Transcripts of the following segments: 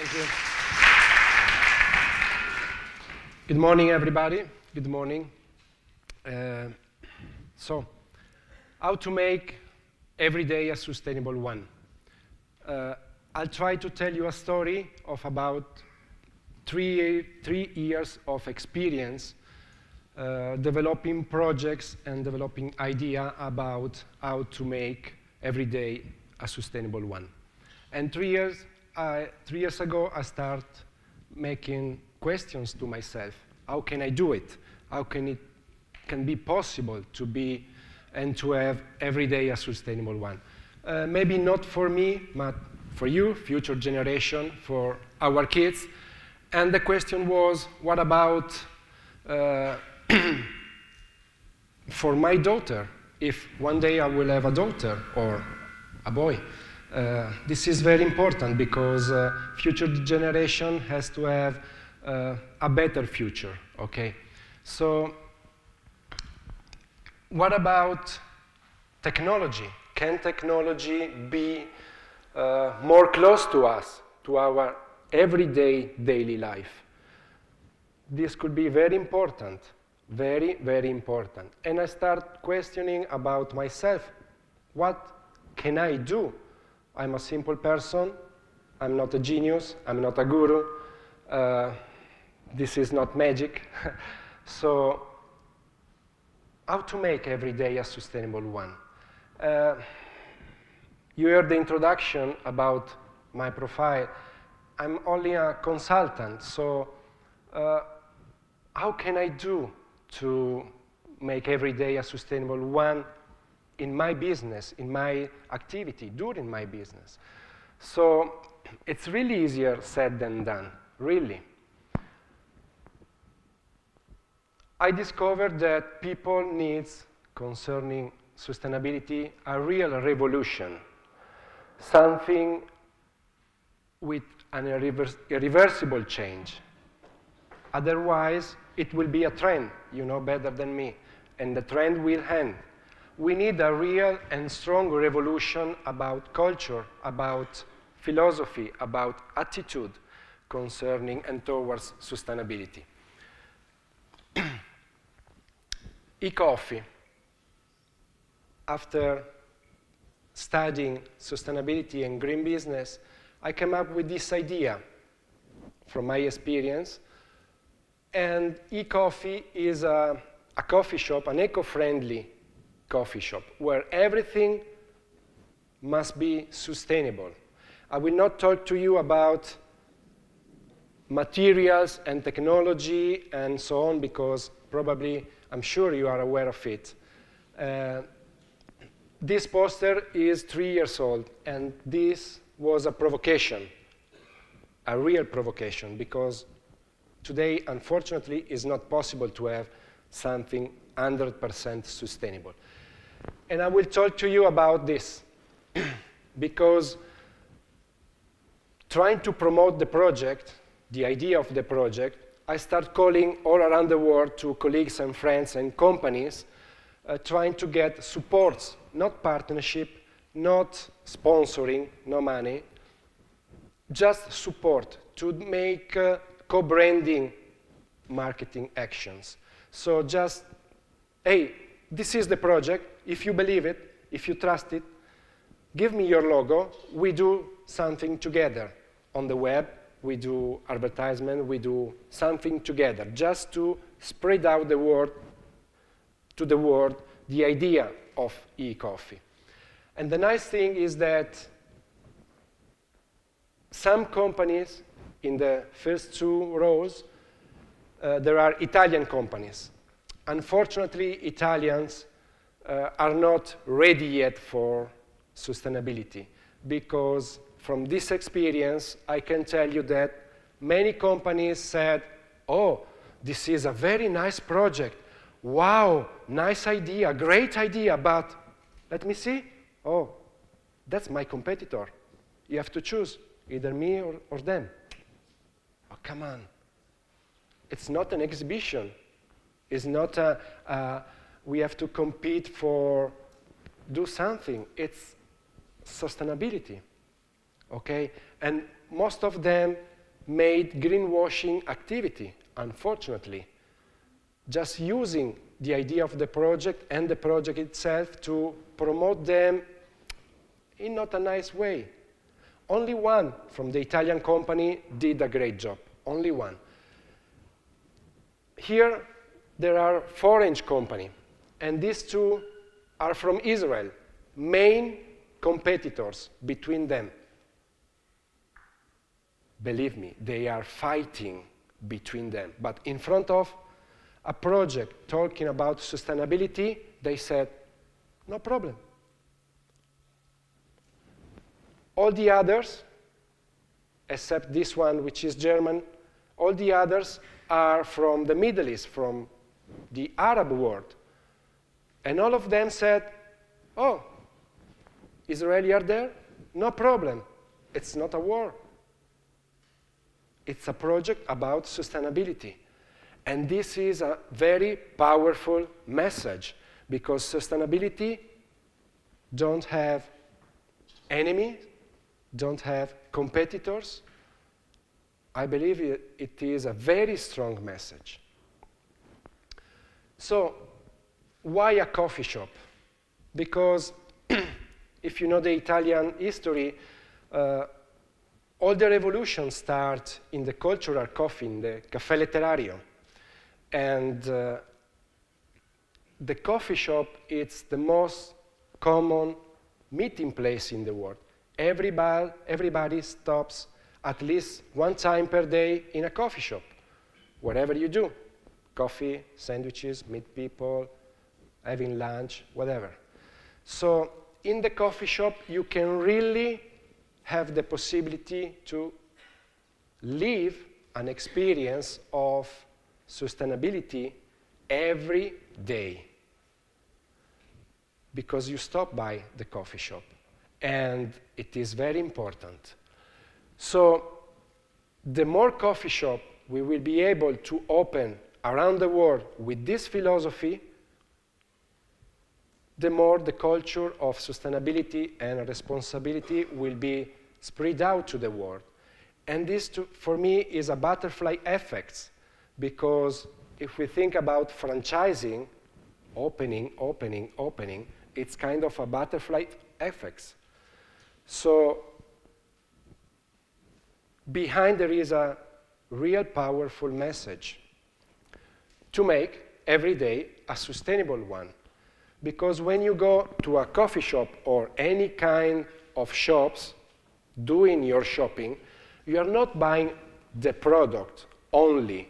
Thank you. Good morning, everybody. Good morning. So, how to make every day a sustainable one? I'll try to tell you a story of about three years of experience developing projects and developing ideas about how to make every day a sustainable one. And 3 years ago, I started making questions to myself. How can I do it? How can it be possible to be and to have every day a sustainable one? Maybe not for me, but for you, future generation, for our kids. And the question was, what about for my daughter, if one day I will have a daughter or a boy? This is very important because future generation has to have a better future, okay? So what about technology? Can technology be more close to us, to our everyday daily life? This could be very important, very, very important. And I start questioning about myself. What can I do? I'm a simple person. I'm not a genius. I'm not a guru. This is not magic. So how to make every day a sustainable one? You heard the introduction about my profile. I'm only a consultant, so how can I do to make every day a sustainable one in my business, in my activity, during my business? So it's really easier said than done, really. I discovered that people need, concerning sustainability, a real revolution, something with an irreversible change. Otherwise, it will be a trend, you know better than me, and the trend will end. We need a real and strong revolution about culture, about philosophy, about attitude concerning and towards sustainability. E-coffee. After studying sustainability and green business, I came up with this idea from my experience. And e-coffee is a coffee shop, an eco-friendly coffee shop, where everything must be sustainable. I will not talk to you about materials and technology and so on, because probably, I'm sure you are aware of it. This poster is 3 years old, and this was a provocation, a real provocation, because today, unfortunately, it's not possible to have something 100% sustainable. And I will talk to you about this, because trying to promote the project, the idea of the project, I start calling all around the world to colleagues and friends and companies, trying to get supports, not partnership, not sponsoring, no money, just support to make co-branding marketing actions. So just, hey, this is the project. If you believe it, if you trust it, give me your logo. We do something together on the web. We do advertisement. We do something together just to spread out the word to the world, the idea of e-coffee. And the nice thing is that some companies, in the first 2 rows, there are Italian companies. Unfortunately, Italians are not ready yet for sustainability, because from this experience, I can tell you that many companies said, oh, this is a very nice project. Wow, nice idea, great idea, but let me see. Oh, that's my competitor. You have to choose, either me or them. Oh, come on. It's not an exhibition. It's not we have to compete for do something. It's sustainability, okay? And most of them made greenwashing activity, unfortunately, just using the idea of the project and the project itself to promote them in not a nice way. Only one from the Italian company did a great job, only one. Here, there are foreign companies, and these two are from Israel, main competitors between them. Believe me, they are fighting between them. But in front of a project talking about sustainability, they said, no problem. All the others, except this one, which is German, all the others are from the Middle East, from the Arab world. And all of them said, oh, Israelis are there? No problem. It's not a war. It's a project about sustainability. And this is a very powerful message, because sustainability don't have enemies, don't have competitors. I believe it is a very strong message. So, why a coffee shop? Because if you know the Italian history, all the revolutions start in the cultural coffee, in the caffè letterario. And the coffee shop is the most common meeting place in the world. Everybody stops at least one time per day in a coffee shop, whatever you do. Coffee, sandwiches, meet people, having lunch, whatever. So in the coffee shop, you can really have the possibility to live an experience of sustainability every day, because you stop by the coffee shop, and it is very important. So the more coffee shop we will be able to open around the world with this philosophy, the more the culture of sustainability and responsibility will be spread out to the world. And this, for me, is a butterfly effect, because if we think about franchising, opening, it's kind of a butterfly effect. So behind there is a real powerful message to make every day a sustainable one. Because when you go to a coffee shop or any kind of shops doing your shopping, you are not buying the product only.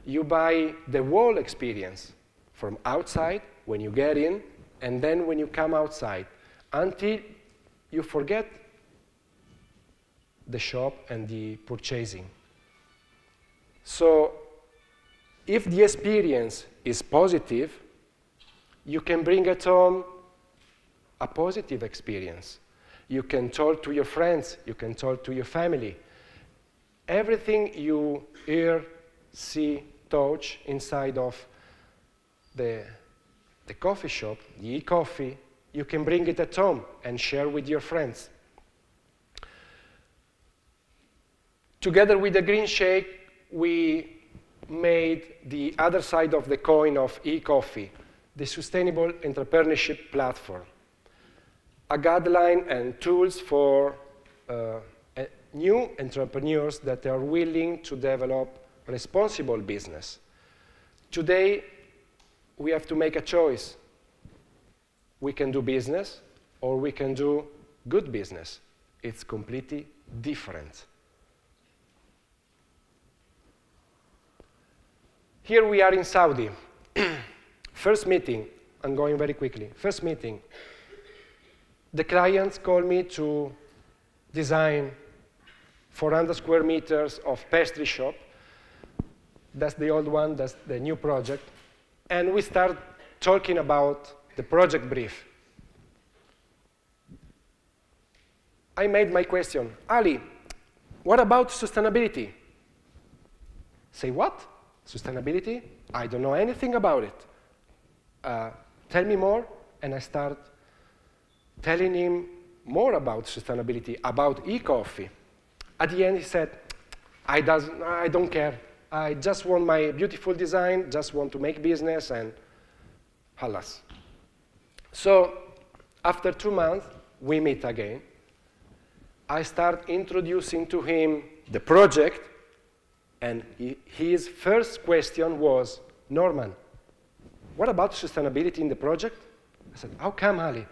You buy the whole experience from outside when you get in, and then when you come outside, until you forget the shop and the purchasing. So if the experience is positive, you can bring at home a positive experience. You can talk to your friends, you can talk to your family. Everything you hear, see, touch inside of the coffee shop, the e-coffee, you can bring it at home and share with your friends. Together with the Green Shake, we made the other side of the coin of e-coffee, the Sustainable Entrepreneurship Platform, a guideline and tools for new entrepreneurs that are willing to develop responsible business. Today, we have to make a choice. We can do business, or we can do good business. It's completely different. Here we are in Saudi. First meeting, I'm going very quickly. First meeting, the clients call me to design 400 square meters of pastry shop. That's the old one, that's the new project. And we start talking about the project brief. I made my question, Ali, what about sustainability? Say what? Sustainability? I don't know anything about it. Tell me more, and I start telling him more about sustainability, about e-coffee. At the end, he said, I don't care. I just want my beautiful design, just want to make business, and halas. So after 2 months, we meet again. I start introducing to him the project, and his first question was, Norman, what about sustainability in the project? I said, how come, Ali?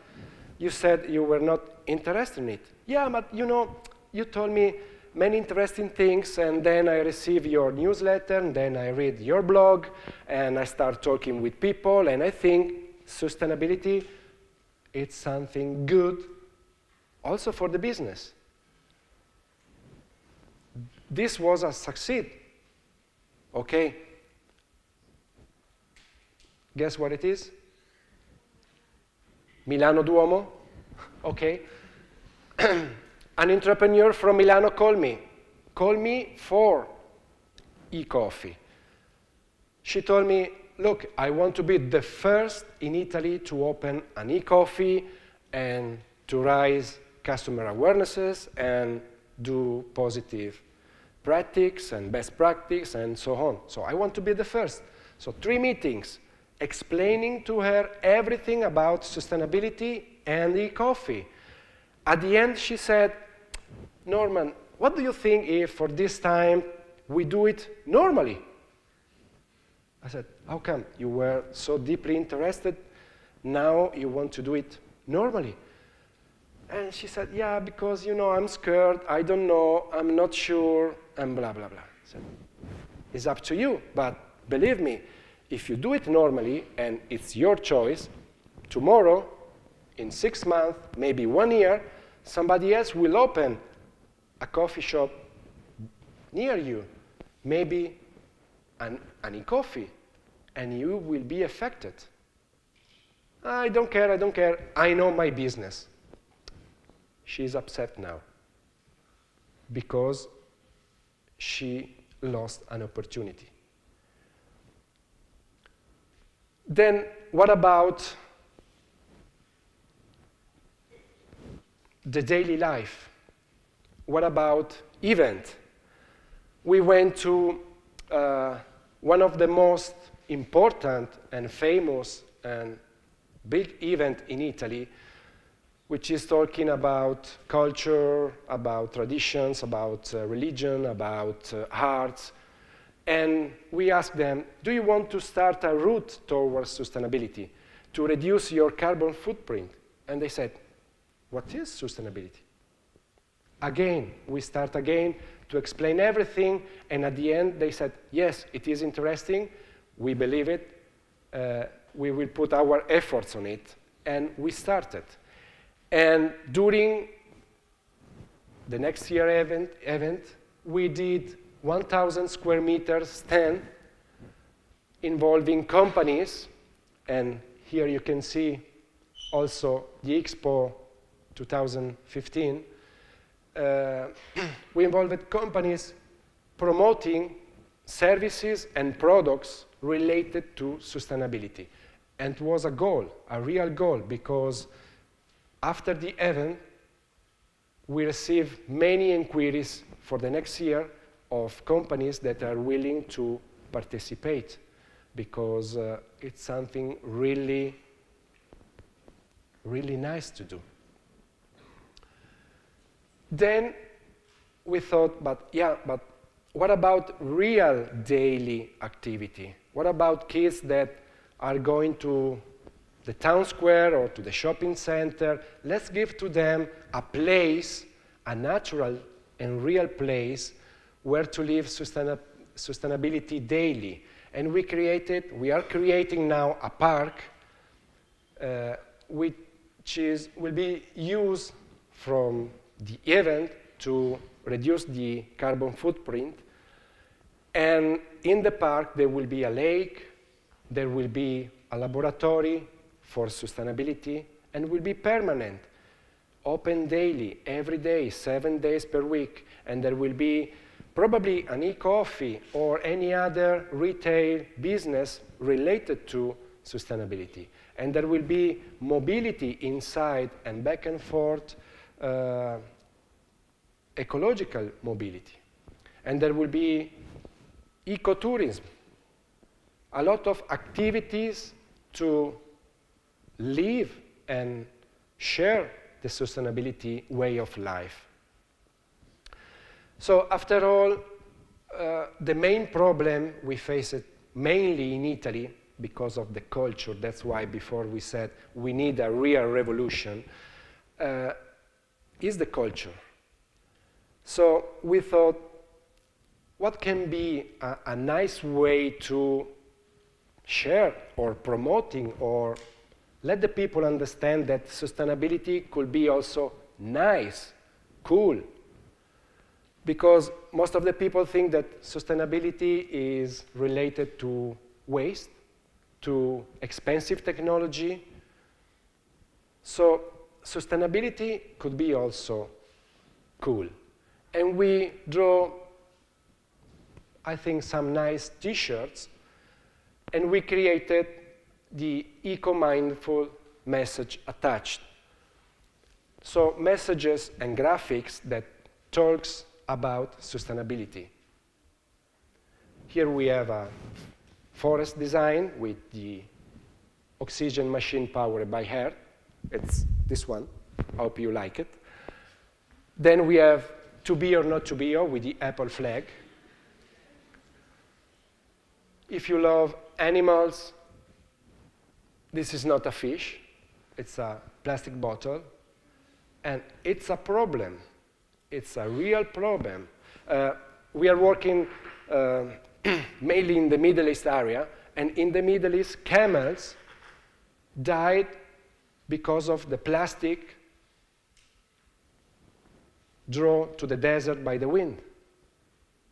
You said you were not interested in it. Yeah, but you know, you told me many interesting things, and then I receive your newsletter, and then I read your blog, and I start talking with people, and I think sustainability, it's something good also for the business. This was a succeed. Okay. Guess what it is? Milano Duomo. Okay. An entrepreneur from Milano called me. Called me for e-coffee. She told me, look, I want to be the first in Italy to open an e-coffee and to raise customer awarenesses and do positive practice and best practice and so on. So I want to be the first. So 3 meetings explaining to her everything about sustainability and e-coffee. At the end, she said, Norman, what do you think if for this time we do it normally? I said, how come? You were so deeply interested, now you want to do it normally? And she said, yeah, because, you know, I'm scared, I don't know, I'm not sure, and blah, blah, blah. I said, it's up to you, but believe me, if you do it normally, and it's your choice, tomorrow, in 6 months, maybe 1 year, somebody else will open a coffee shop near you, maybe an e-coffee, and you will be affected. I don't care, I know my business. She's upset now because she lost an opportunity. Then what about the daily life? What about event? We went to one of the most important and famous and big event in Italy, which is talking about culture, about traditions, about religion, about arts. And we asked them, do you want to start a route towards sustainability, to reduce your carbon footprint? And they said, what is sustainability? Again, we start again to explain everything, and at the end they said, yes, it is interesting, we believe it, we will put our efforts on it, and we started. And during the next year event, we did 1,000 square meters stand involving companies, and here you can see also the Expo 2015. We involved companies promoting services and products related to sustainability. And it was a goal, a real goal, because after the event, we received many inquiries for the next year of companies that are willing to participate, because it's something really, really nice to do. Then we thought, but what about real daily activity? What about kids that are going to the town square or to the shopping center? Let's give to them a place, a natural and real place where to live sustainability daily. And we are creating now a park which will be used from the event to reduce the carbon footprint. And in the park there will be a lake, there will be a laboratory for sustainability, and will be permanent, open daily, every day, 7 days per week. And there will be probably an e-coffee or any other retail business related to sustainability. And there will be mobility inside and back and forth, ecological mobility. And there will be ecotourism, a lot of activities to live and share the sustainability way of life. So after all, the main problem we face it mainly in Italy because of the culture, that's why before we said we need a real revolution, is the culture. So we thought, what can be a nice way to share or promoting or let the people understand that sustainability could be also nice, cool? Because most of the people think that sustainability is related to waste, to expensive technology. So sustainability could be also cool. And we draw, I think, some nice t-shirts, and we created the eco-mindful message attached. So messages and graphics that talks about sustainability. Here we have a forest design with the oxygen machine powered by air. It's this one. I hope you like it. Then we have to be or not to be with the Apple flag. If you love animals, this is not a fish. It's a plastic bottle. And it's a problem. It's a real problem. We are working mainly in the Middle East area, and in the Middle East, camels died because of the plastic drawn to the desert by the wind.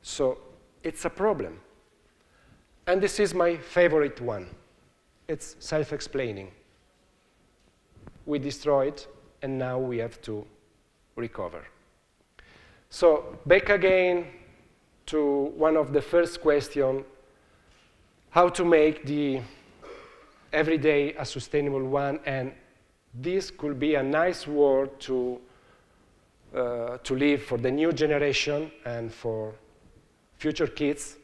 So it's a problem. And this is my favorite one. It's self-explaining. We destroyed, and now we have to recover. So back again to one of the first questions, how to make the everyday a sustainable one, and this could be a nice word to live for the new generation and for future kids.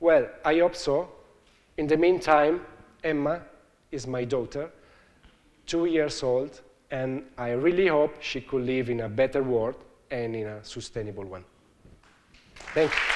Well, I hope so. In the meantime, Emma is my daughter, 2 years old, and I really hope she could live in a better world and in a sustainable one. Thank you.